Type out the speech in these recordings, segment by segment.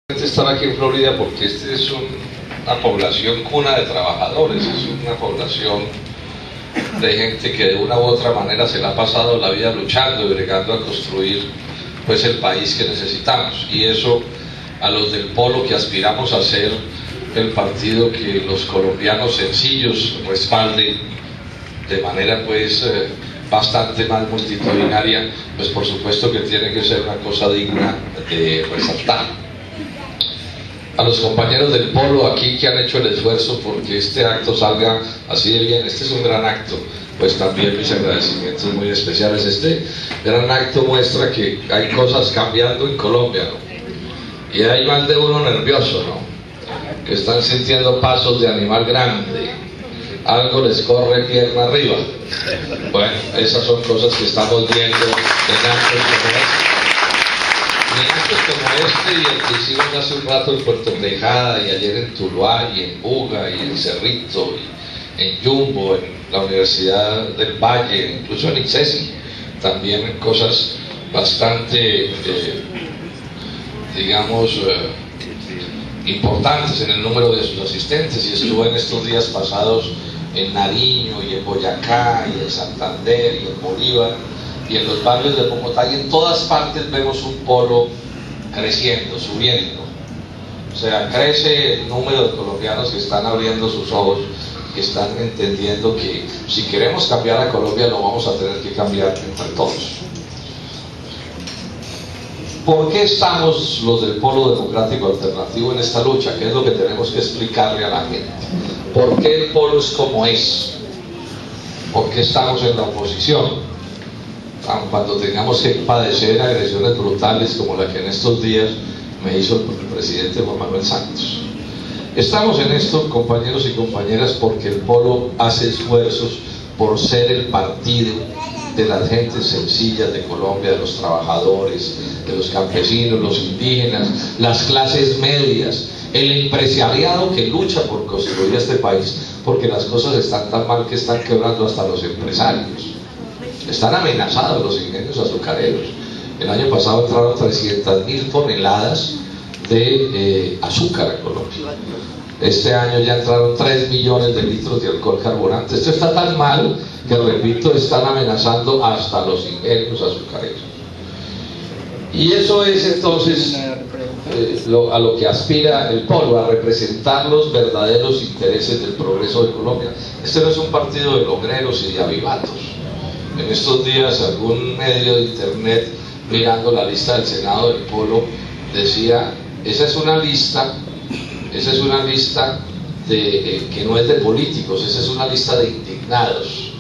Estar aquí en Florida porque esta es una población cuna de trabajadores, es una población de gente que de una u otra manera se la ha pasado la vida luchando y bregando a construir pues el país que necesitamos, y eso a los del Polo, que aspiramos a ser el partido que los colombianos sencillos respalden de manera pues bastante más multitudinaria, pues por supuesto que tiene que ser una cosa digna de resaltar. A los compañeros del Polo aquí que han hecho el esfuerzo porque este acto salga así de bien, este es un gran acto, pues también mis agradecimientos muy especiales. Este gran acto muestra que hay cosas cambiando en Colombia, ¿no? Y hay más de uno nervioso, ¿no? Que están sintiendo pasos de animal grande, algo les corre pierna arriba. Bueno, esas son cosas que estamos viendo en actos como este. En actos como este y el que hicimos hace un rato en Puerto Tejada, y ayer en Tuluá, y en Buga, y en Cerrito, y en Jumbo, en la Universidad del Valle, incluso en ICESI, también cosas bastante, importantes en el número de sus asistentes. Y estuve en estos días pasados en Nariño, y en Boyacá, y en Santander, y en Bolívar, y en los barrios de Bogotá, y en todas partes vemos un polo creciendo, subiendo. O sea, crece el número de colombianos que están abriendo sus ojos, que están entendiendo que si queremos cambiar a Colombia lo vamos a tener que cambiar entre todos. ¿Por qué estamos los del Polo Democrático Alternativo en esta lucha? ¿Qué es lo que tenemos que explicarle a la gente? ¿Por qué el polo es como es? ¿Por qué estamos en la oposición? Cuando tengamos que padecer agresiones brutales como la que en estos días me hizo el presidente Juan Manuel Santos. Estamos en esto, compañeros y compañeras, porque el Polo hace esfuerzos por ser el partido de las gentes sencillas de Colombia, de los trabajadores, de los campesinos, los indígenas, las clases medias, el empresariado que lucha por construir este país, porque las cosas están tan mal que están quebrando hasta los empresarios. Están amenazados los ingenios azucareros. El año pasado entraron 300.000 toneladas de azúcar a Colombia. Este año ya entraron 3 millones de litros de alcohol carburante. Esto está tan mal que, repito, están amenazando hasta los ingenios azucareros. Y eso es entonces a lo que aspira el Polo, a representar los verdaderos intereses del progreso de Colombia. Este no es un partido de logreros y de avivatos. En estos días algún medio de internet, mirando la lista del Senado del Polo, decía: esa es una lista que no es de políticos, esa es una lista de indignados.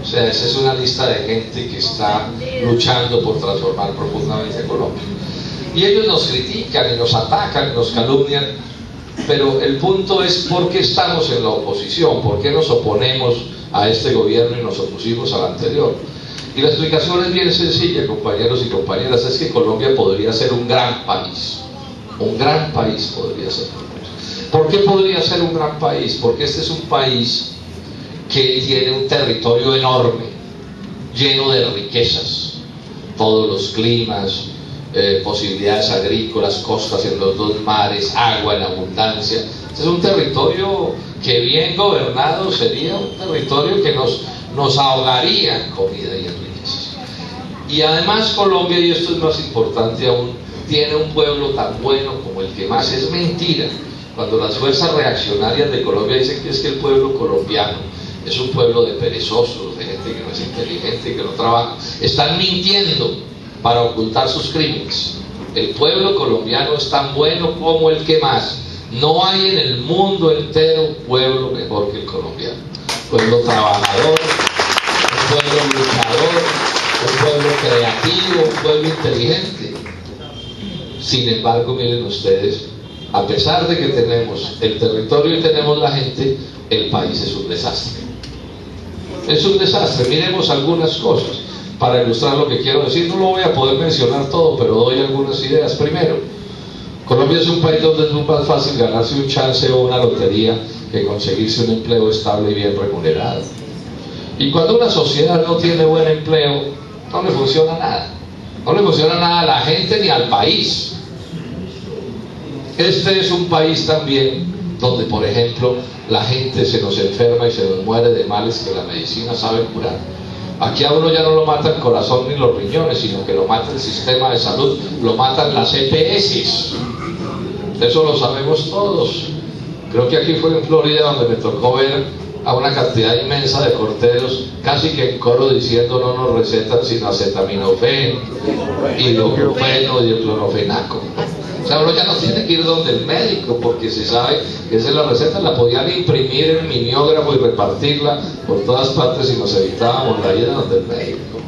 O sea, esa es una lista de gente que está luchando por transformar profundamente a Colombia. Y ellos nos critican y nos atacan y nos calumnian, pero el punto es por qué estamos en la oposición, por qué nos oponemos a este gobierno y nos opusimos al anterior. Y la explicación es bien sencilla, compañeros y compañeras, es que Colombia podría ser un gran país. Un gran país podría ser. ¿Por qué podría ser un gran país? Porque este es un país que tiene un territorio enorme, lleno de riquezas, todos los climas, posibilidades agrícolas, costas en los dos mares, agua en abundancia. Este es un territorio que, bien gobernado, sería un territorio que nos ahogaría en comida y en riquezas. Y además Colombia, y esto es más importante aún, tiene un pueblo tan bueno como el que más. Es mentira cuando las fuerzas reaccionarias de Colombia dicen que es que el pueblo colombiano es un pueblo de perezosos, de gente que no es inteligente, que no trabaja. Están mintiendo para ocultar sus crímenes. El pueblo colombiano es tan bueno como el que más. No hay en el mundo entero un pueblo mejor que el colombiano. Un pueblo trabajador, un pueblo luchador, un pueblo creativo, un pueblo inteligente. Sin embargo, miren ustedes, a pesar de que tenemos el territorio y tenemos la gente, el país es un desastre. Es un desastre. Miremos algunas cosas para ilustrar lo que quiero decir. No lo voy a poder mencionar todo, pero doy algunas ideas. Primero, Colombia es un país donde es más fácil ganarse un chance o una lotería que conseguirse un empleo estable y bien remunerado. Y cuando una sociedad no tiene buen empleo, no le funciona nada. No le funciona nada a la gente ni al país. Este es un país también donde, por ejemplo, la gente se nos enferma y se nos muere de males que la medicina sabe curar. Aquí a uno ya no lo mata el corazón ni los riñones, sino que lo mata el sistema de salud, lo matan las EPS. Eso lo sabemos todos. Creo que aquí fue en Florida donde me tocó ver a una cantidad inmensa de corteros, casi que en coro diciendo: no nos recetan sino acetaminofén, ibuprofeno y el clorofenaco. O sea, uno ya no tiene que ir donde el médico, porque se sabe que esa es la receta, la podían imprimir en mimeógrafo y repartirla por todas partes y nos evitábamos la ida donde el médico.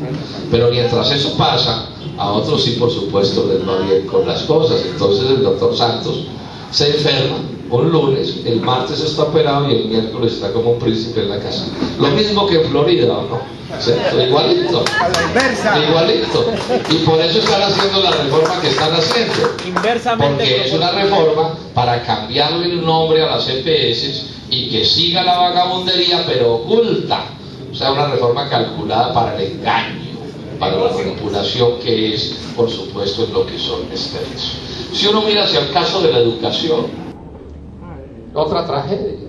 Pero mientras eso pasa, a otros sí, por supuesto, les va bien con las cosas. Entonces el doctor Santos se enferma un lunes, el martes está operado y el miércoles está como un príncipe en la casa. Lo mismo que en Florida, ¿o no? ¿Cierto? Igualito. A la inversa. Igualito. Y por eso están haciendo la reforma que están haciendo. Inversamente. Porque es una reforma para cambiarle el nombre a las EPS y que siga la vagabundería, pero oculta. O sea, una reforma calculada para el engaño, para la manipulación, que es, por supuesto, en lo que son expertos. Si uno mira hacia el caso de la educación, otra tragedia.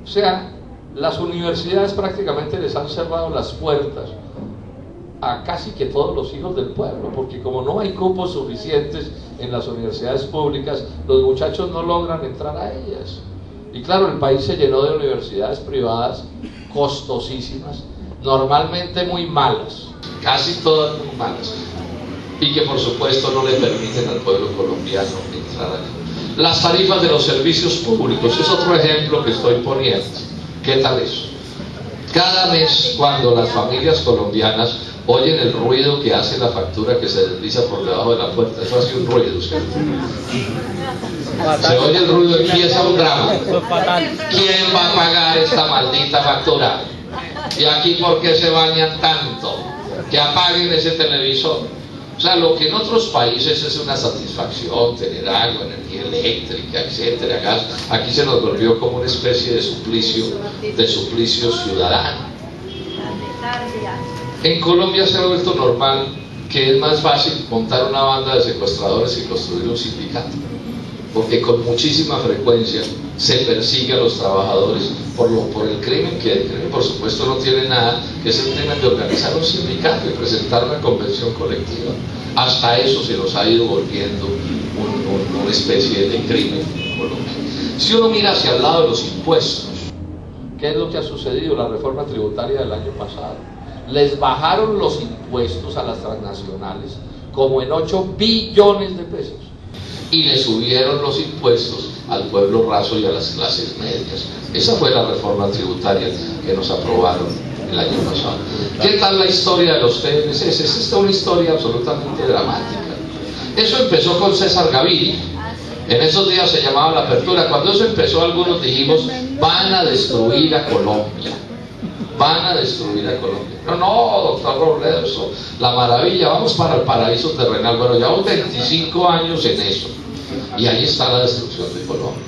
O sea, las universidades prácticamente les han cerrado las puertas a casi que todos los hijos del pueblo, porque como no hay cupos suficientes en las universidades públicas, los muchachos no logran entrar a ellas. Y claro, el país se llenó de universidades privadas costosísimas, normalmente muy malas, casi todas muy malas, y que por supuesto no le permiten al pueblo colombiano entrar allí. Las tarifas de los servicios públicos es otro ejemplo que estoy poniendo. ¿Qué tal eso? Cada mes, cuando las familias colombianas oyen el ruido que hace la factura que se desliza por debajo de la puerta, eso hace un ruido, ¿cierto? Se oye el ruido, empieza un drama. ¿Quién va a pagar esta maldita factura? ¿Y aquí por qué se bañan tanto? Que apaguen ese televisor. O sea, lo que en otros países es una satisfacción, tener agua, energía eléctrica, etcétera, gas, aquí se nos volvió como una especie de suplicio ciudadano. En Colombia se ha vuelto normal que es más fácil montar una banda de secuestradores y construir un sindicato, porque con muchísima frecuencia se persigue a los trabajadores por el crimen, que el crimen por supuesto no tiene nada, que es el crimen de organizar un sindicato y presentar una convención colectiva. Hasta eso se nos ha ido volviendo una especie de crimen en Colombia. Si uno mira hacia el lado de los impuestos, ¿qué es lo que ha sucedido? La reforma tributaria del año pasado. Les bajaron los impuestos a las transnacionales como en 8 billones de pesos. Y le subieron los impuestos al pueblo raso y a las clases medias. Esa fue la reforma tributaria que nos aprobaron el año pasado. ¿Qué tal la historia de los TLCs? Esa es una historia absolutamente dramática. Eso empezó con César Gaviria. En esos días se llamaba la apertura. Cuando eso empezó, algunos dijimos: van a destruir a Colombia. Van a destruir a Colombia. No, doctor Robledo, eso, la maravilla, vamos para el paraíso terrenal. Bueno, llevamos 25 años en eso, y ahí está la destrucción de Colombia.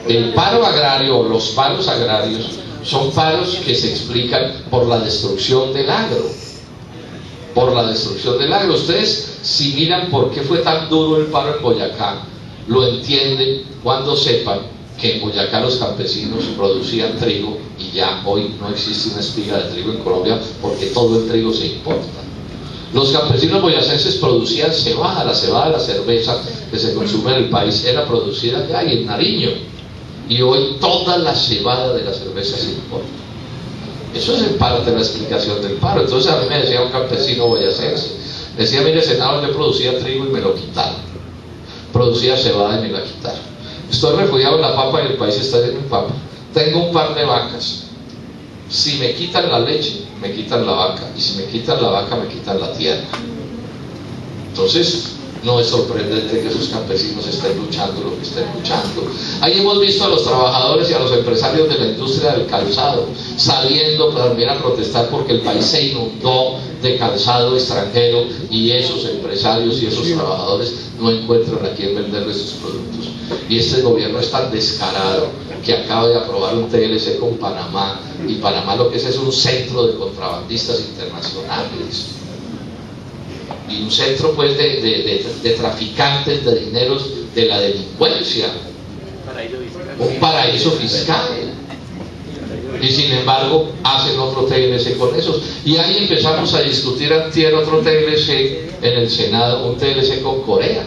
El paro agrario, los paros agrarios, son paros que se explican por la destrucción del agro. Por la destrucción del agro. Ustedes, si miran por qué fue tan duro el paro en Boyacá, lo entienden cuando sepan que en Boyacá los campesinos producían trigo y ya hoy no existe una espiga de trigo en Colombia porque todo el trigo se importa. Los campesinos boyacenses producían cebada, la cebada de la cerveza que se consume en el país era producida allá y en Nariño, y hoy toda la cebada de la cerveza se importa. Eso es en parte la explicación del paro. Entonces a mí me decía un campesino boyacense, decía: mire, senador, yo producía trigo y me lo quitaron, producía cebada y me la quitaron. Estoy refugiado en la papa y el país está lleno de papa. Tengo un par de vacas. Si me quitan la leche, me quitan la vaca. Y si me quitan la vaca, me quitan la tierra. Entonces, no es sorprendente que esos campesinos estén luchando lo que estén luchando. Ahí hemos visto a los trabajadores y a los empresarios de la industria del calzado saliendo también a protestar porque el país se inundó de calzado extranjero y esos empresarios y esos trabajadores no encuentran a quién venderles sus productos. Y este gobierno es tan descarado que acaba de aprobar un TLC con Panamá, y Panamá lo que es un centro de contrabandistas internacionales. y un centro pues de traficantes de dineros de la delincuencia, un paraíso fiscal. Y sin embargo hacen otro TLC con esos, y ahí empezamos a discutir antier otro TLC en el Senado, un TLC con Corea.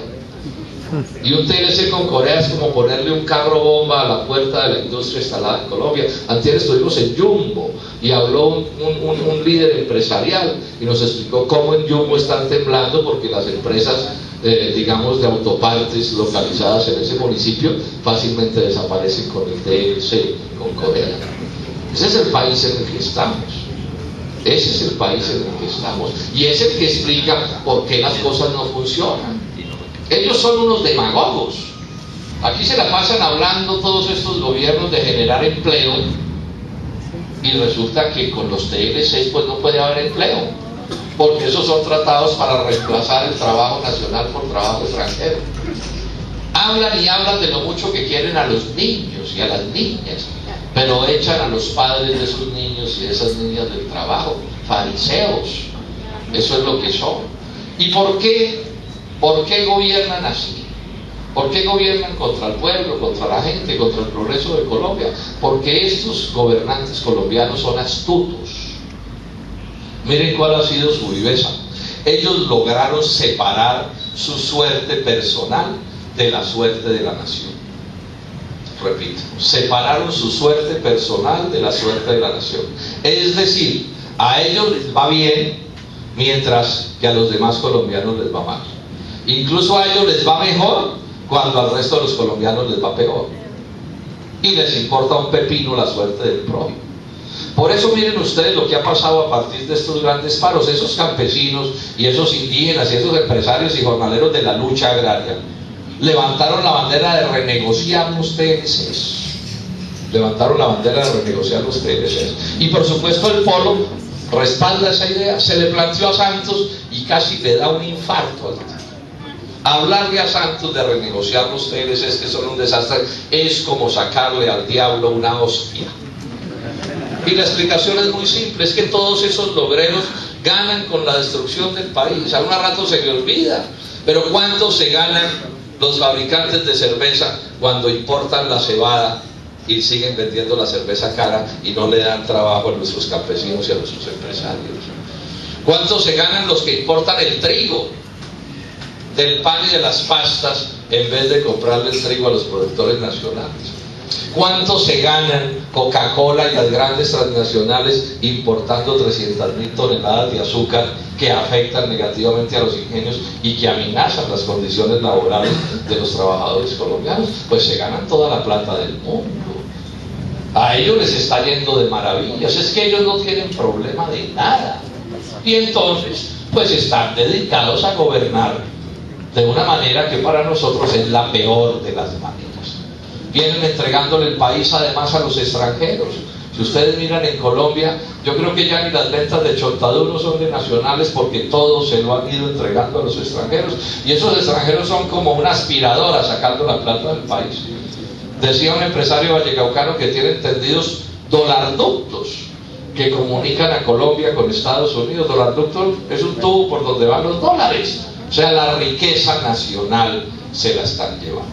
Y un TLC con Corea es como ponerle un carro bomba a la puerta de la industria instalada en Colombia. Antier estuvimos en Jumbo y habló un líder empresarial y nos explicó cómo en Jumbo están temblando porque las empresas digamos de autopartes localizadas en ese municipio fácilmente desaparecen con el TLC con Corea. Ese es el país en el que estamos. Ese es el país en el que estamos. Y es el que explica por qué las cosas no funcionan. Ellos son unos demagogos. Aquí se la pasan hablando todos estos gobiernos de generar empleo y resulta que con los TLCs pues no puede haber empleo, porque esos son tratados para reemplazar el trabajo nacional por trabajo extranjero. Hablan y hablan de lo mucho que quieren a los niños y a las niñas, pero echan a los padres de esos niños y de esas niñas del trabajo. Fariseos, eso es lo que son. ¿Y por qué gobiernan así? ¿Por qué gobiernan contra el pueblo, contra la gente, contra el progreso de Colombia? Porque estos gobernantes colombianos son astutos. Miren cuál ha sido su viveza. Ellos lograron separar su suerte personal de la suerte de la nación. Repito, separaron su suerte personal de la suerte de la nación. Es decir, a ellos les va bien, mientras que a los demás colombianos les va mal. Incluso a ellos les va mejor cuando al resto de los colombianos les va peor. Y les importa un pepino la suerte del prójimo. Por eso miren ustedes lo que ha pasado a partir de estos grandes paros. Esos campesinos y esos indígenas y esos empresarios y jornaleros de la lucha agraria levantaron la bandera de renegociar los TLCs. Levantaron la bandera de renegociar los TLCs. Y por supuesto el Polo respalda esa idea. Se le planteó a Santos y casi le da un infarto al tipo. Hablarle a Santos de renegociar los TLCs, que son un desastre, es como sacarle al diablo una hostia. Y la explicación es muy simple, es que todos esos logreros ganan con la destrucción del país. A un rato se le olvida, pero ¿cuánto se ganan los fabricantes de cerveza cuando importan la cebada y siguen vendiendo la cerveza cara y no le dan trabajo a nuestros campesinos y a nuestros empresarios? ¿Cuánto se ganan los que importan el trigo del pan y de las pastas en vez de comprarle el trigo a los productores nacionales? ¿Cuánto se ganan Coca-Cola y las grandes transnacionales importando 300.000 toneladas de azúcar que afectan negativamente a los ingenios y que amenazan las condiciones laborales de los trabajadores colombianos? Pues se ganan toda la plata del mundo. A ellos les está yendo de maravillas. Es que ellos no tienen problema de nada. Y entonces, pues están dedicados a gobernar de una manera que para nosotros es la peor de las maneras. Vienen entregándole el país además a los extranjeros. Si ustedes miran en Colombia, yo creo que ya ni las ventas de Chontaduro son de nacionales, porque todo se lo han ido entregando a los extranjeros, y esos extranjeros son como una aspiradora sacando la plata del país. Decía un empresario vallecaucano que tiene entendidos dolarductos que comunican a Colombia con Estados Unidos. Dolarducto es un tubo por donde van los dólares. O sea, la riqueza nacional se la están llevando.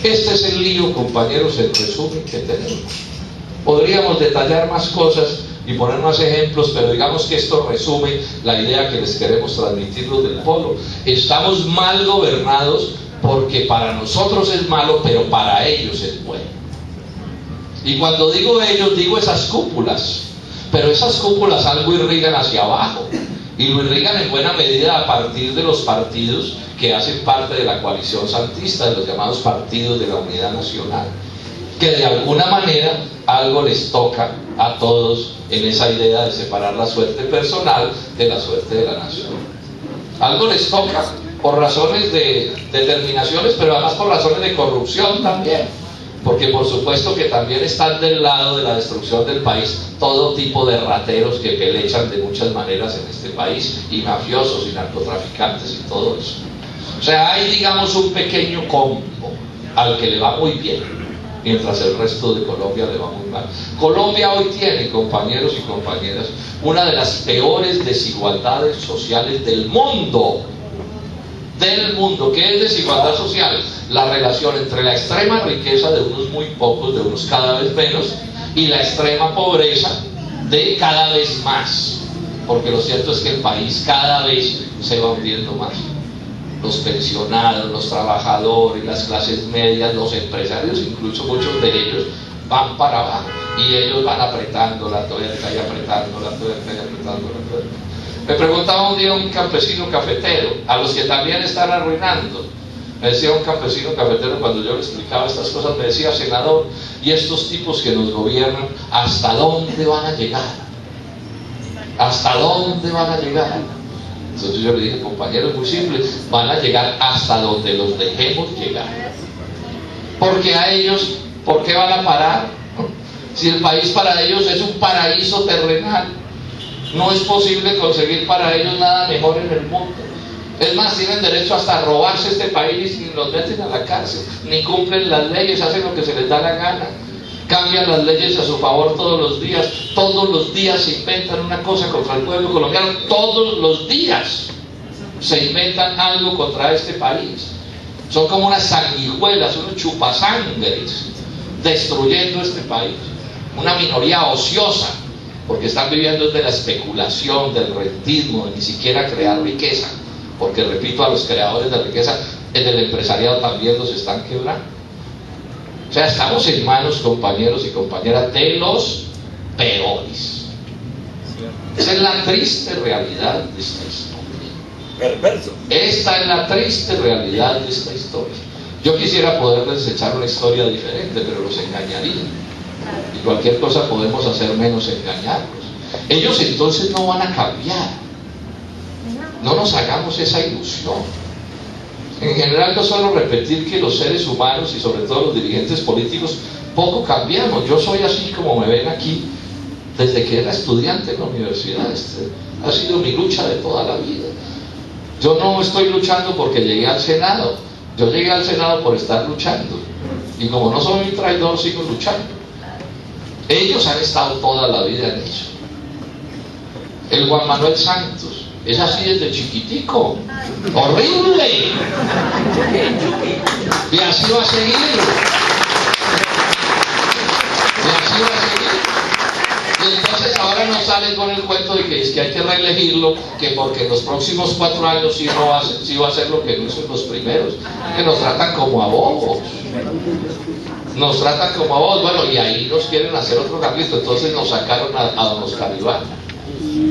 Este es el lío, compañeros, en resumen, que tenemos. Podríamos detallar más cosas y poner más ejemplos, pero digamos que esto resume la idea que les queremos transmitir los del Polo. Estamos mal gobernados porque para nosotros es malo, pero para ellos es bueno. Y cuando digo ellos, digo esas cúpulas. Pero esas cúpulas algo irrigan hacia abajo. Y lo irrigan en buena medida a partir de los partidos que hacen parte de la coalición santista, de los llamados partidos de la unidad nacional, que de alguna manera algo les toca a todos en esa idea de separar la suerte personal de la suerte de la nación. Algo les toca por razones de determinaciones, pero además por razones de corrupción también, porque por supuesto que también están del lado de la destrucción del país todo tipo de rateros que pelechan de muchas maneras en este país, y mafiosos y narcotraficantes y todo eso. O sea, hay, digamos, un pequeño combo al que le va muy bien, mientras el resto de Colombia le va muy mal. Colombia hoy tiene, compañeros y compañeras, una de las peores desigualdades sociales del mundo. Del mundo. ¿Qué es desigualdad social? La relación entre la extrema riqueza de unos muy pocos, de unos cada vez menos, y la extrema pobreza de cada vez más. Porque lo cierto es que el país cada vez se va hundiendo más. Los pensionados, los trabajadores, las clases medias, los empresarios, incluso muchos de ellos van para abajo y ellos van apretando la tuerca y apretando la tuerca y apretando la tuerca. Me preguntaba un día un campesino cafetero, a los que también están arruinando. Me decía un campesino cafetero cuando yo le explicaba estas cosas, me decía: senador, y estos tipos que nos gobiernan, ¿hasta dónde van a llegar? ¿Hasta dónde van a llegar? Entonces yo le dije: compañero, es muy simple, van a llegar hasta donde los dejemos llegar. Porque a ellos, ¿por qué van a parar? Si el país para ellos es un paraíso terrenal, no es posible conseguir para ellos nada mejor en el mundo. Es más, tienen derecho hasta a robarse este país y los meten a la cárcel, ni cumplen las leyes, hacen lo que se les da la gana. Cambian las leyes a su favor todos los días se inventan una cosa contra el pueblo colombiano, todos los días se inventan algo contra este país. Son como unas sanguijuelas, unos chupasangres, destruyendo este país. Una minoría ociosa, porque están viviendo de la especulación, del rentismo, de ni siquiera crear riqueza, porque repito, a los creadores de riqueza, en el empresariado también los están quebrando. O sea, estamos en manos, compañeros y compañeras, de los peores. Esa es la triste realidad de esta historia. Esta es la triste realidad de esta historia. Yo quisiera poderles echar una historia diferente, pero los engañaría. Y cualquier cosa podemos hacer menos engañarlos. Ellos entonces no van a cambiar. No nos hagamos esa ilusión. En general no suelo repetir que los seres humanos y sobre todo los dirigentes políticos poco cambiamos. Yo soy así como me ven aquí desde que era estudiante en la universidad. Ha sido mi lucha de toda la vida. Yo no estoy luchando porque llegué al Senado. Yo llegué al Senado por estar luchando. Y como no soy un traidor, sigo luchando. Ellos han estado toda la vida en eso. El Juan Manuel Santos es así desde chiquitico. ¡Horrible! Y así va a seguir. Y así va a seguir. Y entonces ahora nos salen con el cuento de que es que hay que reelegirlo, que porque en los próximos 4 años sí va a hacer lo que no hizo en los primeros. Que nos tratan como a bobos. Nos tratan como a bobos. Bueno, y ahí nos quieren hacer otro cambio. Entonces nos sacaron a don Oscar Iván,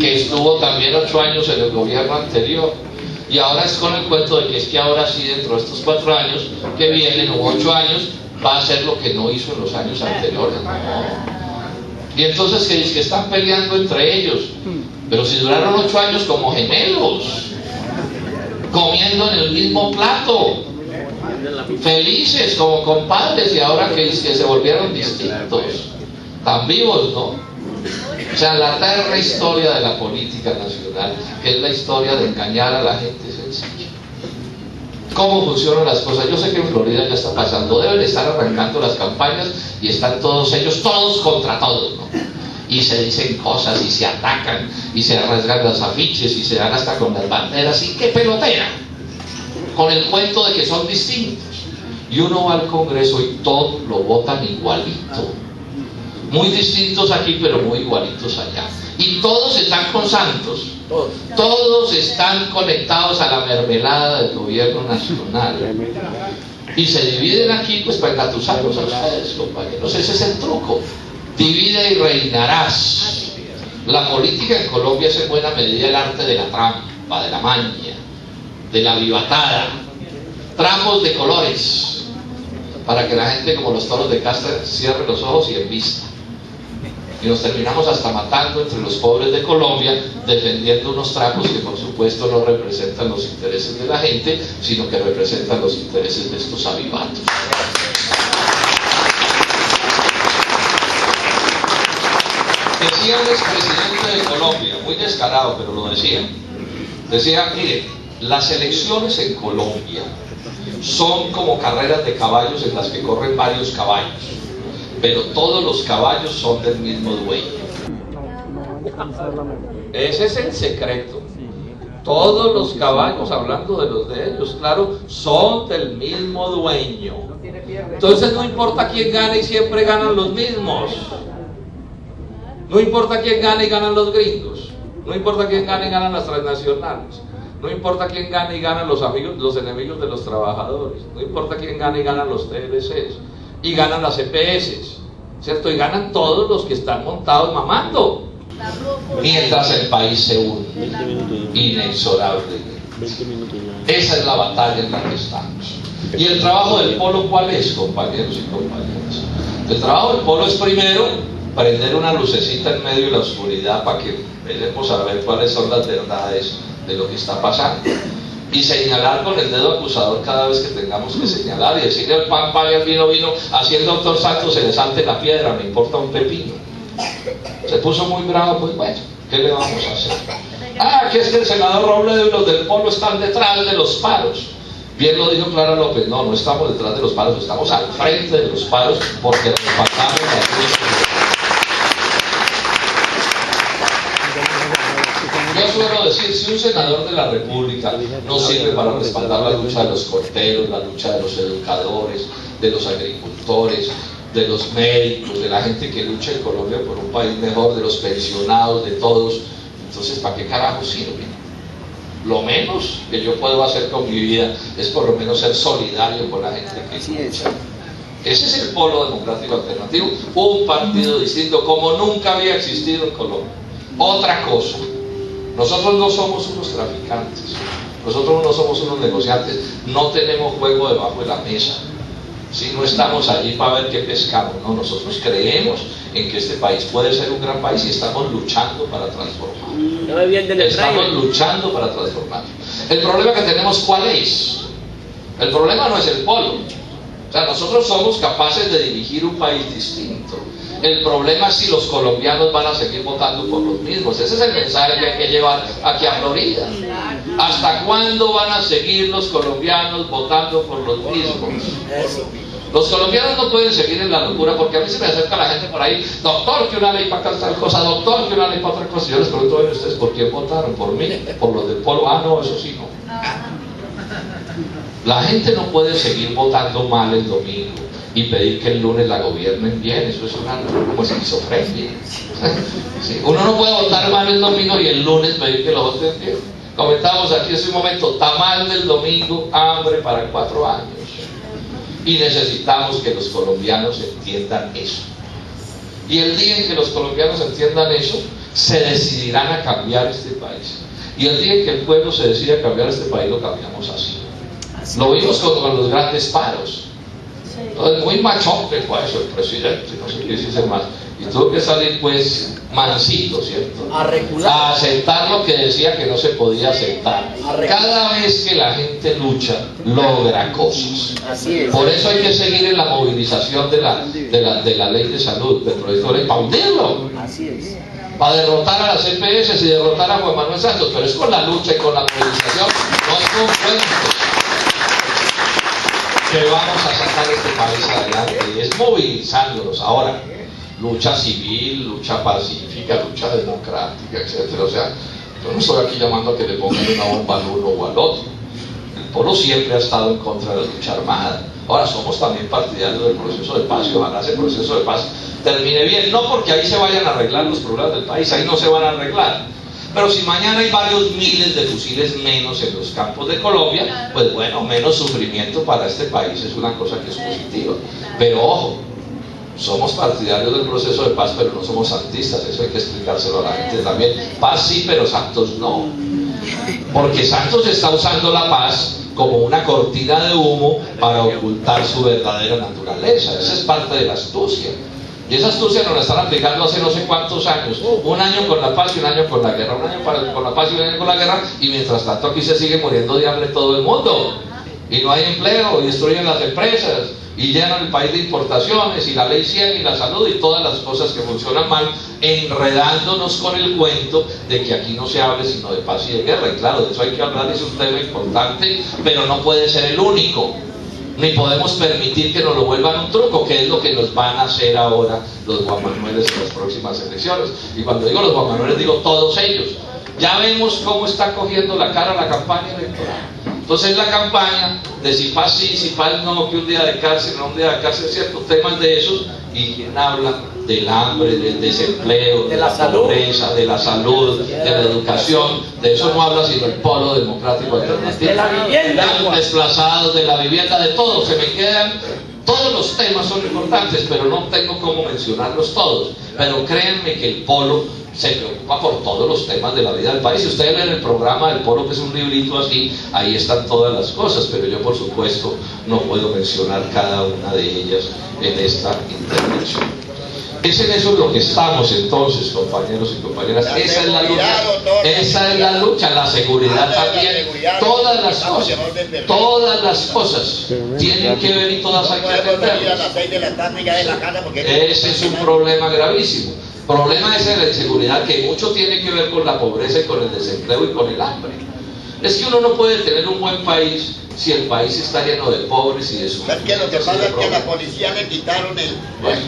que estuvo también 8 años en el gobierno anterior, y ahora es con el cuento de que es que ahora sí, dentro de estos 4 años que vienen, o 8 años, va a hacer lo que no hizo en los años anteriores. Y entonces que están peleando entre ellos, pero si duraron 8 años como gemelos, comiendo en el mismo plato, felices como compadres, y ahora que se volvieron distintos, tan vivos, ¿no? O sea, la terra historia de la política nacional, que es la historia de engañar a la gente sencilla. ¿Cómo funcionan las cosas? Yo sé que en Florida ya está pasando, deben estar arrancando las campañas y están todos ellos, todos contra todos, ¿no? Y se dicen cosas y se atacan y se rasgan los afiches y se dan hasta con las banderas y que pelotean con el cuento de que son distintos. Y uno va al Congreso y todos lo votan igualito. Muy distintos aquí, pero muy igualitos allá. Y todos están con Santos. Todos están conectados a la mermelada del gobierno nacional. Y se dividen aquí, pues, para engatusarlos a ustedes, compañeros. Ese es el truco. Divide y reinarás. La política en Colombia es en buena medida el arte de la trampa, de la maña, de la vivatada. Trapos de colores, para que la gente, como los toros de casta, cierre los ojos y embista. Y nos terminamos hasta matando entre los pobres de Colombia, defendiendo unos trapos que por supuesto no representan los intereses de la gente, sino que representan los intereses de estos avivatos. Decía un expresidente de Colombia, muy descarado, pero lo decía. Decía: mire, Las elecciones en Colombia son como carreras de caballos en las que corren varios caballos, pero todos los caballos son del mismo dueño. Ese es el secreto. Todos los caballos, hablando de los de ellos, claro, son del mismo dueño. Entonces no importa quién gane y siempre ganan los mismos. No importa quién gane y ganan los gringos. No importa quién gane y ganan las transnacionales. No importa quién gane y ganan los enemigos de los trabajadores. No importa quién gane y ganan los TLCs. Y ganan las EPS, ¿cierto? Y ganan todos los que están montados mamando. Mientras el país se hunde inexorablemente. Esa es la batalla en la que estamos. ¿Y el trabajo del polo cuál es, compañeros y compañeras? El trabajo del polo es primero prender una lucecita en medio de la oscuridad para que empecemos a ver cuáles son las verdades de lo que está pasando, y señalar con el dedo acusador cada vez que tengamos que señalar, y decirle al pan, pan y al vino, vino, así el doctor Santos se le salte la piedra, me importa un pepino. Se puso muy bravo, pues bueno, ¿qué le vamos a hacer? Que es que el senador Robledo y los del polo están detrás de los paros. Bien lo dijo Clara López, no, no estamos detrás de los paros, estamos al frente de los paros porque respaldamos la lucha. Yo suelo decir, si un senador de la República no sirve para respaldar la lucha de los corteros, la lucha de los educadores, de los agricultores, de los médicos, de la gente que lucha en Colombia por un país mejor, de los pensionados, de todos, entonces ¿para qué carajo sirve? Lo menos que yo puedo hacer con mi vida es por lo menos ser solidario con la gente que lucha. Ese es el polo democrático alternativo, un partido distinto como nunca había existido en Colombia. Otra cosa, nosotros no somos unos traficantes, nosotros no somos unos negociantes, no tenemos juego debajo de la mesa. Si no estamos allí para ver qué pescamos, no, nosotros creemos en que este país puede ser un gran país y estamos luchando para transformarlo. Estamos luchando para transformarlo. El problema que tenemos, ¿cuál es? El problema no es el polo. O sea, nosotros somos capaces de dirigir un país distinto. El problema es si los colombianos van a seguir votando por los mismos. Ese es el mensaje que hay que llevar aquí a Florida. ¿Hasta cuándo van a seguir los colombianos votando por los mismos? Los colombianos no pueden seguir en la locura, porque a mí se me acerca la gente por ahí, doctor, que una ley para acá tal cosa, doctor, que una ley para otra cosa. Yo les pregunto a ustedes, ¿por quién votaron? ¿Por mí? ¿Por los del polo? No, eso sí no. La gente no puede seguir votando mal el domingo y pedir que el lunes la gobiernen bien. Eso es una como esquizofrenia. Sí, uno no puede votar mal el domingo y el lunes pedir que lo voten bien. Comentamos aquí hace un momento, tamal del domingo, hambre para 4 años. Y necesitamos que los colombianos entiendan eso. Y el día en que los colombianos entiendan eso, se decidirán a cambiar este país. Y el día en que el pueblo se decida a cambiar este país, lo cambiamos así. Lo vimos con los grandes paros. Entonces, muy machote fue eso el presidente, no sé qué dice más. Y tuvo que salir pues mansito, ¿cierto? A aceptar lo que decía que no se podía aceptar. Cada vez que la gente lucha, logra cosas. Por eso hay que seguir en la movilización de la ley de salud, del proyecto de ley, para hundirlo. Para derrotar a las EPS y derrotar a Juan Manuel Santos, pero es con la lucha y con la movilización, no es con cuentos, que vamos a sacar este país adelante, y es movilizándolos. Ahora, lucha civil, lucha pacífica, lucha democrática, etcétera. O sea, yo no estoy aquí llamando a que le pongan una bomba al uno o al otro. El polo siempre ha estado en contra de la lucha armada. Ahora, somos también partidarios del proceso de paz, y ojalá ese proceso de paz termine bien, no porque ahí se vayan a arreglar los problemas del país, ahí no se van a arreglar. Pero si mañana hay varios miles de fusiles menos en los campos de Colombia, pues bueno, menos sufrimiento para este país es una cosa que es positiva. Pero ojo, somos partidarios del proceso de paz, pero no somos santistas, eso hay que explicárselo a la gente también. Paz sí, pero Santos no. Porque Santos está usando la paz como una cortina de humo para ocultar su verdadera naturaleza. Esa es parte de la astucia. Y esa astucia nos la están aplicando hace no sé cuántos años. Un año con la paz y un año con la guerra. Un año con la paz y un año con la guerra. Y mientras tanto aquí se sigue muriendo de hambre todo el mundo. Y no hay empleo, y destruyen las empresas, y llenan el país de importaciones y la ley 100 y la salud y todas las cosas que funcionan mal, enredándonos con el cuento de que aquí no se hable sino de paz y de guerra. Y claro, de eso hay que hablar, es un tema importante, pero no puede ser el único, ni podemos permitir que nos lo vuelvan un truco, que es lo que nos van a hacer ahora los Juan Manueles en las próximas elecciones. Y cuando digo los Juan Manueles, digo todos ellos. Ya vemos cómo está cogiendo la cara la campaña electoral. Entonces la campaña de si paz sí, si paz no, que un día de cárcel, no un día de cárcel, ciertos temas de esos, y quien habla del hambre, del desempleo, de la pobreza, de la salud, de la educación, de eso no habla sino el polo democrático alternativo, de la vivienda, de los desplazados, de la vivienda, de todo. Se me quedan, todos los temas son importantes, pero no tengo cómo mencionarlos todos. Pero créanme que el polo se preocupa por todos los temas de la vida del país. Si ustedes ven el programa del polo, que es un librito así, ahí están todas las cosas, pero yo por supuesto no puedo mencionar cada una de ellas en esta intervención. Es en eso lo que estamos entonces, compañeros y compañeras. Esa es la lucha, esa es la lucha, la seguridad también, todas las cosas tienen que ver y todas hay que atenderlas. Ese es un problema gravísimo. Problema ese de la inseguridad, que mucho tiene que ver con la pobreza y con el desempleo y con el hambre. Es que uno no puede tener un buen país si el país está lleno de pobres y de sufrimientos. Es que lo que pasa es que a la policía le quitaron el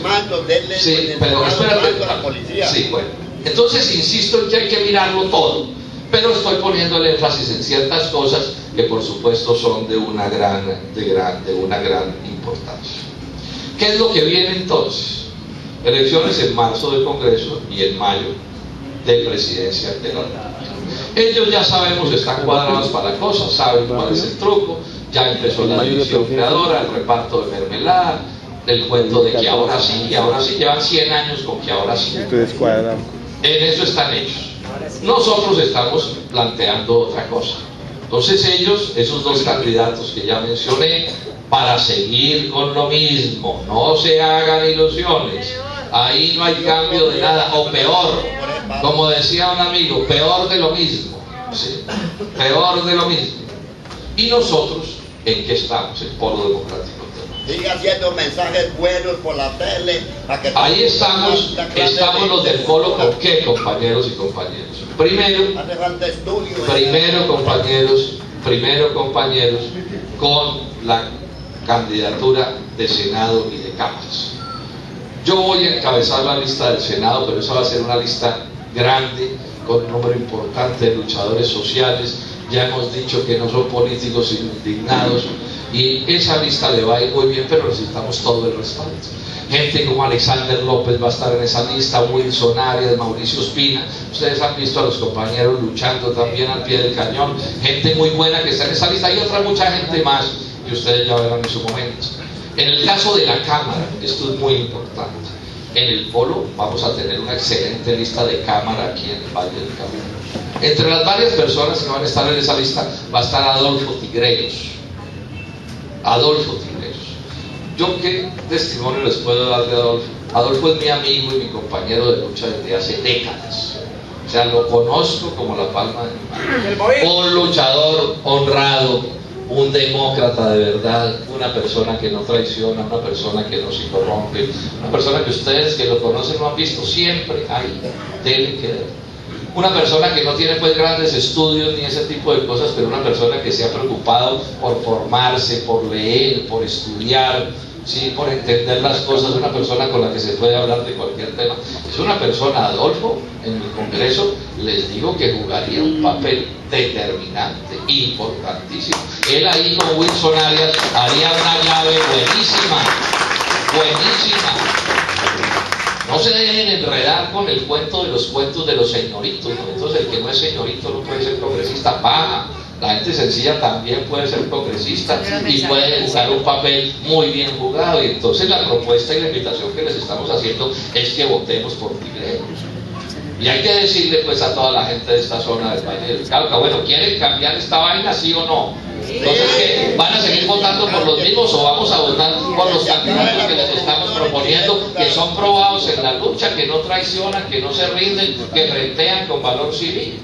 mando del sí, pero espérate, a la policía. Sí, bueno. Entonces insisto en que hay que mirarlo todo, pero estoy poniendo el énfasis en ciertas cosas que por supuesto son de una gran importancia. ¿Qué es lo que viene entonces? Elecciones en marzo del Congreso y en mayo de presidencia de la República. Ellos ya sabemos, están cuadrados para la cosa, saben cuál es el truco, ya empezó la división creadora, el reparto de mermelada, el cuento de que ahora sí, llevan 100 años con que ahora sí. En eso están ellos. Nosotros estamos planteando otra cosa. Entonces ellos, esos dos candidatos que ya mencioné, para seguir con lo mismo, no se hagan ilusiones. Ahí no hay cambio de nada, o peor, como decía un amigo, peor de lo mismo, ¿sí? Peor de lo mismo. Y nosotros, ¿en qué estamos? El Polo Democrático. Sigue haciendo mensajes buenos por la tele. Para que ahí estamos los del Polo, ¿con qué, compañeros y compañeras? Primero, compañeros, con la candidatura de Senado y de cámaras. Yo voy a encabezar la lista del Senado, pero esa va a ser una lista grande, con un número importante de luchadores sociales. Ya hemos dicho que no son políticos sino indignados, y esa lista le va a ir muy bien, pero necesitamos todo el respaldo. Gente como Alexander López va a estar en esa lista, Wilson Arias, Mauricio Espina. Ustedes han visto a los compañeros luchando también al pie del cañón, gente muy buena que está en esa lista, y otra mucha gente más que ustedes ya verán en su momento. En el caso de la Cámara, esto es muy importante. En el Polo vamos a tener una excelente lista de Cámara aquí en el Valle del Cauca. Entre las varias personas que van a estar en esa lista va a estar Adolfo Tigreros. ¿Yo qué testimonio les puedo dar de Adolfo? Adolfo es mi amigo y mi compañero de lucha desde hace décadas. O sea, lo conozco como la palma de mi mano. Un luchador honrado, un demócrata de verdad, una persona que no traiciona, una persona que no se corrompe, una persona que ustedes que lo conocen lo han visto siempre ahí, deben quedar. Una persona que no tiene pues grandes estudios ni ese tipo de cosas, pero una persona que se ha preocupado por formarse, por leer, por estudiar, ¿sí? Por entender las cosas, una persona con la que se puede hablar de cualquier tema. Es una persona, Adolfo, en el Congreso, les digo que jugaría un papel determinante, importantísimo. Él ahí con Wilson Arias haría una llave buenísima. No se dejen enredar con el cuento de los cuentos de los señoritos, ¿no? Entonces el que no es señorito no puede ser congresista, baja. La gente sencilla también puede ser congresista y puede jugar un papel muy bien jugado. Y entonces la propuesta y la invitación que les estamos haciendo es que votemos por Tigreros. Y hay que decirle pues a toda la gente de esta zona del Valle del Cauca, bueno, ¿quieren cambiar esta vaina, sí o no? Entonces, ¿qué? ¿Van a seguir votando por los mismos o vamos a votar por los candidatos que les estamos proponiendo, que son probados en la lucha, que no traicionan, que no se rinden, que frentean con valor civil?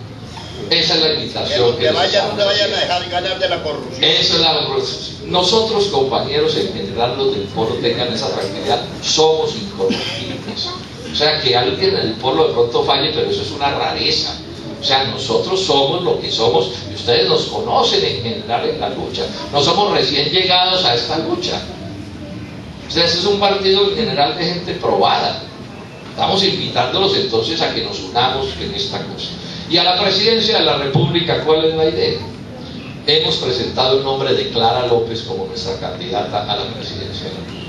Esa es la invitación que no le vayan a dejar ganar de la corrupción. Eso es la corrupción. Nosotros, compañeros, en general, los del polo tengan esa tranquilidad, somos incorruptibles. O sea, que alguien en el polo de pronto falle, pero eso es una rareza. O sea, nosotros somos lo que somos y ustedes nos conocen en general en la lucha. No somos recién llegados a esta lucha. O sea, este es un partido en general de gente probada. Estamos invitándolos entonces a que nos unamos en esta cosa. Y a la presidencia de la República, ¿cuál es la idea? Hemos presentado el nombre de Clara López como nuestra candidata a la presidencia de la República.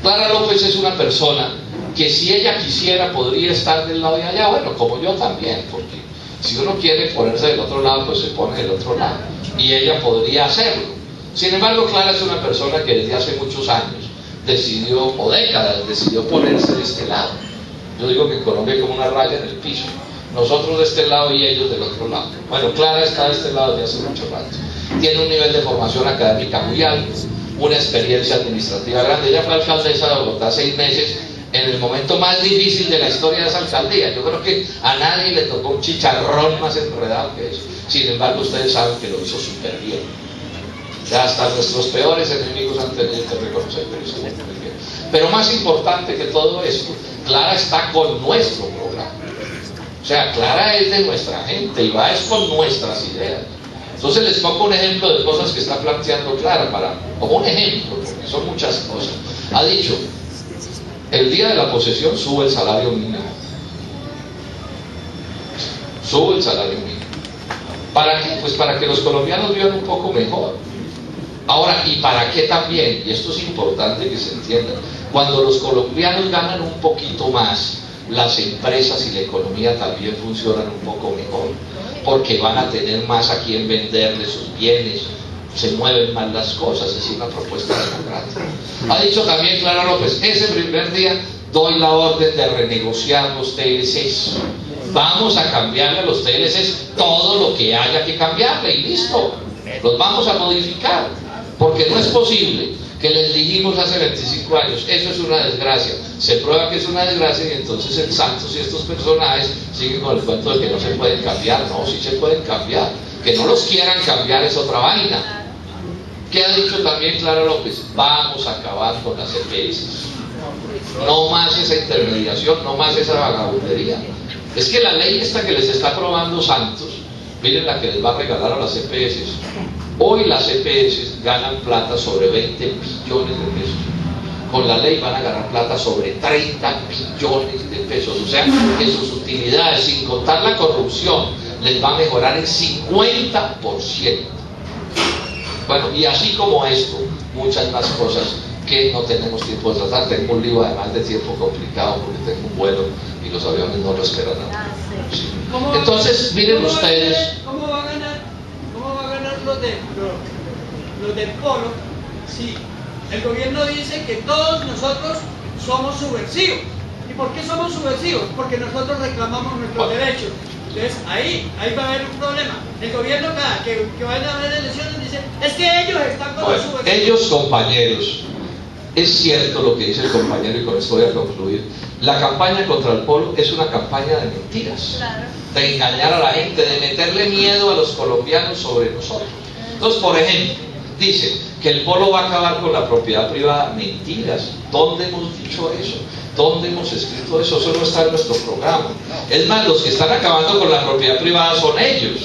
Clara López es una persona que si ella quisiera podría estar del lado de allá, bueno, como yo también, porque si uno quiere ponerse del otro lado, pues se pone del otro lado, y ella podría hacerlo. Sin embargo, Clara es una persona que desde hace muchos años decidió, o décadas, decidió ponerse de este lado. Yo digo que en Colombia hay como una raya en el piso, nosotros de este lado y ellos del otro lado. Bueno, Clara está de este lado desde hace mucho rato, tiene un nivel de formación académica muy alto, una experiencia administrativa grande. Ella fue alcaldesa de Bogotá 6 meses en el momento más difícil de la historia de esa alcaldía. Yo creo que a nadie le tocó un chicharrón más enredado que eso. Sin embargo, ustedes saben que lo hizo súper bien. Ya hasta nuestros peores enemigos han tenido que reconocer que lo hizo muy bien. Pero más importante que todo esto, Clara está con nuestro programa. O sea, Clara es de nuestra gente y va es con nuestras ideas. Entonces les pongo un ejemplo de cosas que está planteando Clara, como un ejemplo, porque son muchas cosas. Ha dicho: el día de la posesión sube el salario mínimo. Sube el salario mínimo. ¿Para qué? Pues para que los colombianos vivan un poco mejor. Ahora, ¿y para qué también? Y esto es importante que se entienda. Cuando los colombianos ganan un poquito más, las empresas y la economía también funcionan un poco mejor, porque van a tener más a quien venderle sus bienes, se mueven más las cosas. Es una propuesta democrática. Ha dicho también Clara López: ese primer día doy la orden de renegociar los TLCs. Vamos a cambiarle a los TLCs todo lo que haya que cambiarle y listo, los vamos a modificar, porque no es posible que les dijimos hace 25 años, eso es una desgracia, se prueba que es una desgracia y entonces el Santos y estos personajes siguen con el cuento de que no se pueden cambiar. No, sí se pueden cambiar, que no los quieran cambiar es otra vaina. ¿Qué ha dicho también Clara López? Vamos a acabar con las EPS, no más esa intermediación, no más esa vagabundería. Es que la ley esta que les está aprobando Santos, miren la que les va a regalar a las EPS. Hoy las EPS ganan plata sobre 20 billones de pesos. Con la ley van a ganar plata sobre 30 billones de pesos. O sea, que sus utilidades, sin contar la corrupción, les va a mejorar en 50%. Bueno, y así como esto, muchas más cosas que no tenemos tiempo de tratar. Tengo un lío además de tiempo complicado porque tengo un vuelo y los aviones no lo esperan nada. Sí. Entonces, miren ustedes. ¿Cómo va a ganar los del polo si el gobierno dice que todos nosotros somos subversivos? ¿Y por qué somos subversivos? Porque nosotros reclamamos nuestros derechos. Entonces ahí va a haber un problema. El gobierno cada que vayan a haber elecciones dice: es que ellos están con los subversivos. Ellos, compañeros, es cierto lo que dice el compañero, y con esto voy a concluir. La campaña contra el polo es una campaña de mentiras, de engañar a la gente, de meterle miedo a los colombianos sobre nosotros. Entonces, por ejemplo, dice que el polo va a acabar con la propiedad privada. Mentiras. ¿Dónde hemos dicho eso? ¿Dónde hemos escrito eso? Eso no está en nuestro programa. Es más, los que están acabando con la propiedad privada son ellos.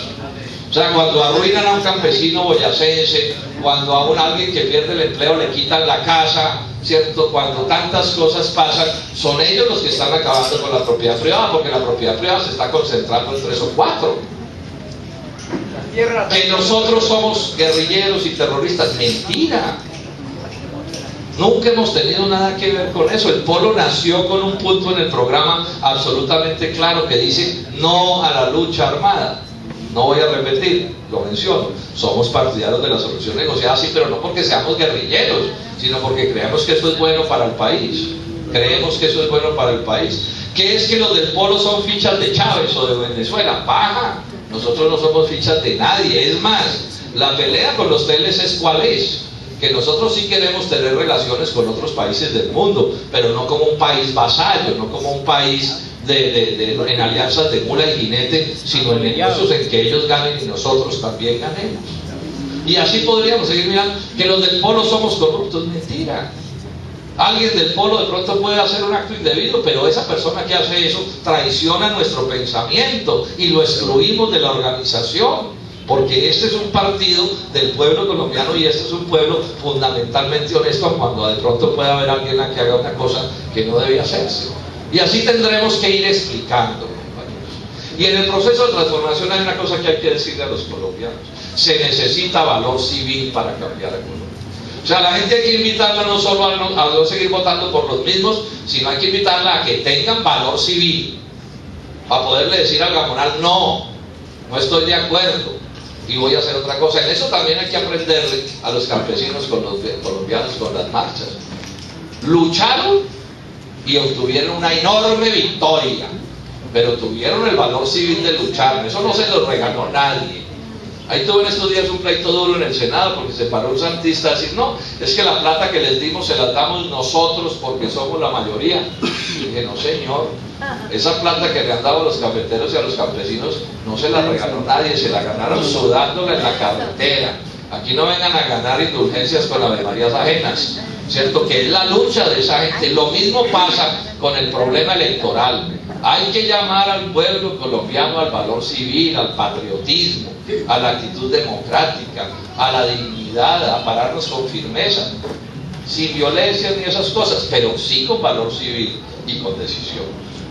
O sea, cuando arruinan a un campesino boyacense, cuando a alguien que pierde el empleo le quitan la casa, ¿cierto? Cuando tantas cosas pasan, son ellos los que están acabando con la propiedad privada, porque la propiedad privada se está concentrando en 3 o 4. Que nosotros somos guerrilleros y terroristas, mentira. Nunca hemos tenido nada que ver con eso. El polo nació con un punto en el programa absolutamente claro que dice: no a la lucha armada. No voy a repetir, lo menciono. Somos partidarios de la solución negociada, sí, pero no porque seamos guerrilleros, sino porque creemos que eso es bueno para el país. Creemos que eso es bueno para el país. ¿Qué es que los del polo son fichas de Chávez o de Venezuela? Paja. Nosotros no somos fichas de nadie. Es más, la pelea con los TLCs, ¿cuál es? Que nosotros sí queremos tener relaciones con otros países del mundo, pero no como un país vasallo, no como un país en alianzas de mula y jinete, sino en negocios en que ellos ganen y nosotros también ganemos. Y así podríamos seguir mirando que los del polo somos corruptos. Mentira. Alguien del polo de pronto puede hacer un acto indebido, pero esa persona que hace eso traiciona nuestro pensamiento y lo excluimos de la organización, porque este es un partido del pueblo colombiano y este es un pueblo fundamentalmente honesto, cuando de pronto puede haber alguien que haga una cosa que no debía hacerse. Y así tendremos que ir explicando, compañeros. Y en el proceso de transformación hay una cosa que hay que decirle a los colombianos: se necesita valor civil para cambiar a Colombia. O sea, la gente hay que invitarla no solo a no seguir votando por los mismos, sino hay que invitarla a que tengan valor civil, para poderle decir al Gamonal: no estoy de acuerdo y voy a hacer otra cosa. En eso también hay que aprenderle a los campesinos colombianos con las marchas. Lucharon y obtuvieron una enorme victoria, pero tuvieron el valor civil de luchar. Eso no se lo regaló nadie. Ahí tuve en estos días un pleito duro en el Senado porque se paró un santista a decir: no, es que la plata que les dimos se la damos nosotros porque somos la mayoría. Y dije: no, señor, esa plata que le han dado a los cafeteros y a los campesinos no se la regaló nadie, se la ganaron sudándola en la carretera. Aquí no vengan a ganar indulgencias con Ave Marías ajenas, ¿cierto? Que es la lucha de esa gente. Lo mismo pasa con el problema electoral. Hay que llamar al pueblo colombiano al valor civil, al patriotismo, a la actitud democrática, a la dignidad, a pararnos con firmeza, sin violencia ni esas cosas, pero sí con valor civil y con decisión.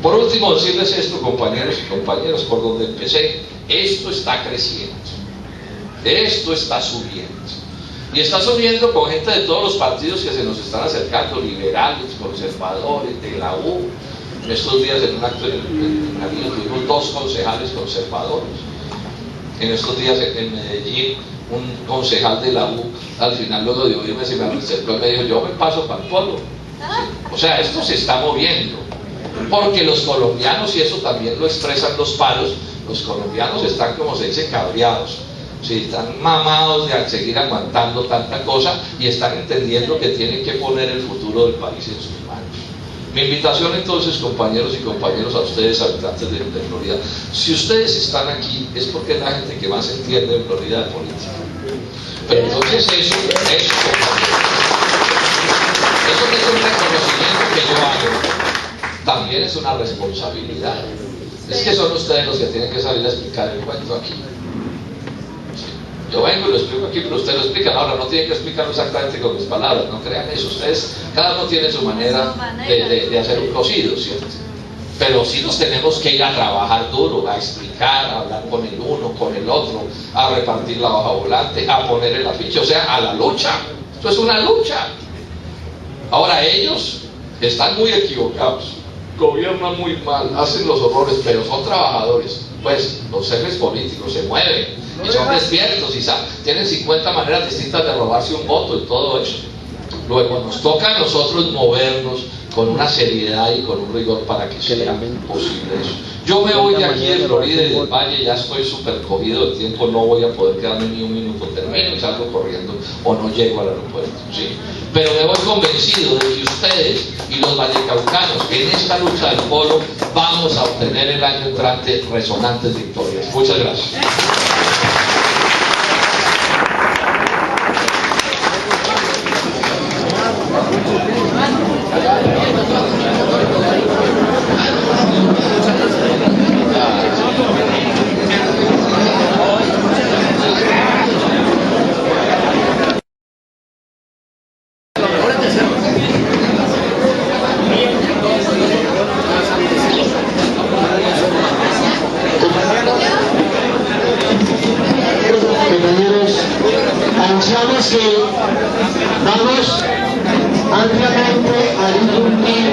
Por último, decirles esto, compañeros y compañeras, por donde empecé: esto está creciendo, esto está subiendo, y está subiendo con gente de todos los partidos que se nos están acercando, liberales, conservadores, de la U. Estos días en un acto en Nariño tuvimos 2 concejales conservadores. En estos días en Medellín, un concejal de la U, al final luego de oírme, se me acercó y me dijo: yo me paso para el polo. ¿Sí? O sea, esto se está moviendo, porque los colombianos, y eso también lo expresan los palos, los colombianos están, como se dice, cabreados. Sí, están mamados de seguir aguantando tanta cosa y están entendiendo que tienen que poner el futuro del país en sus manos. Mi invitación entonces, compañeros y compañeros, a ustedes, habitantes de Florida: si ustedes están aquí es porque es la gente que más entiende en Florida de política. Pero entonces eso que es un reconocimiento que yo hago, también es una responsabilidad. Es que son ustedes los que tienen que salir a explicar el cuento aquí. Yo vengo y lo explico aquí, pero ustedes lo explican. Ahora no tienen que explicarlo exactamente con mis palabras, no crean eso. Ustedes, cada uno tiene su manera de hacer un cocido, ¿cierto? Pero sí nos tenemos que ir a trabajar duro, a explicar, a hablar con el uno, con el otro, a repartir la hoja volante, a poner el afiche, o sea, a la lucha. Esto es una lucha. Ahora ellos están muy equivocados, gobiernan muy mal, hacen los horrores, pero son trabajadores. Pues los jefes políticos se mueven y son despiertos y tienen 50 maneras distintas de robarse un voto y todo eso. Luego nos toca a nosotros movernos con una seriedad y con un rigor para que sea posible eso. Yo me voy de aquí de Florida y del Valle, ya estoy súper cogido de tiempo, no voy a poder quedarme ni un minuto, termino y salgo corriendo o no llego al aeropuerto, ¿sí? Pero me voy convencido de que ustedes y los vallecaucanos en esta lucha del polo vamos a obtener el año entrante resonantes victorias. Muchas gracias. Anunciamos que vamos ampliamente a difundir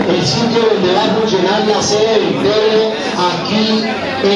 el sitio donde va a funcionar la sede del PL aquí en